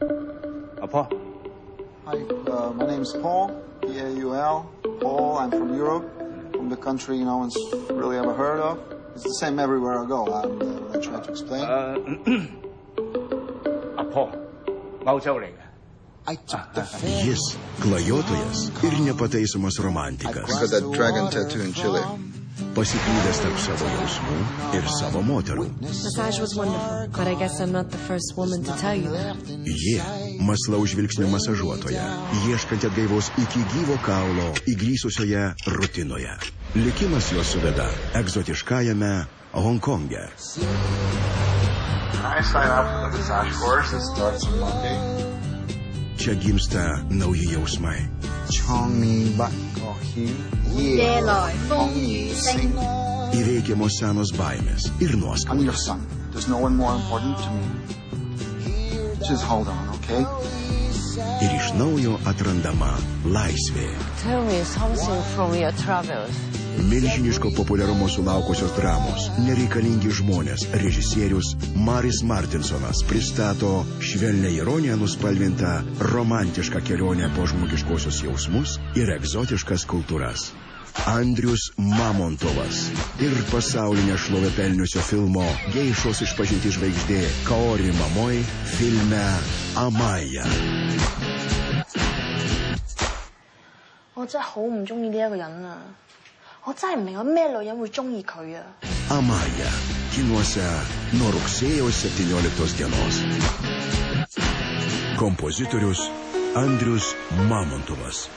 Paul. Hi, my name's Paul, P-A-U-L. Paul, I'm from Europe, from the country no one's really ever heard of. It's the same everywhere I go. I try to explain. Paul, 歐洲嚟嘅。 Jis klajotojas ir nepataisomas romantikas. I got that dragon tattoo in Chile. Pasiklydęs tarp savo jausmų ir savo moterų. Massage was wonderful, but I guess I'm not the first woman to tell you that. Ji mąslaus žvilgsnio masažuotoja, ieškanti atgaivos iki gyvo kaulo įgrysusioje rutinoje. Likimas juos suveda egzotiškajame Honkonge. I sign up for the massage course. It starts on Monday. Čia gimsta nauji jausmai. Įveikiamos senos baimės ir nuoskaudos. I'm your son. There's no one more important to me. Just hold on, okay? Ir iš naujo atrandama laisvė. Tell me something from your travels. Milžiniško populiarumo sulaukusios dramos Nereikalingi žmonės režisierius Maris Martinsonas pristato švelnia ironija nuspalvintą romantišką kelionę po žmogiškosios jausmus ir egzotiškas kultūras. Andrius Mamontovas ir pasaulinę šlovę pelniusio filmo Geišos išpažinti žvaigždė Kaori Mamoi filme Amaya. 我真係好唔中意呢一個人啊！我真係唔明有咩女人會中意佢啊 Amaya kinuose nuo rugsėjo 17 dienos. Kompozitorius Andrius Mamontovas.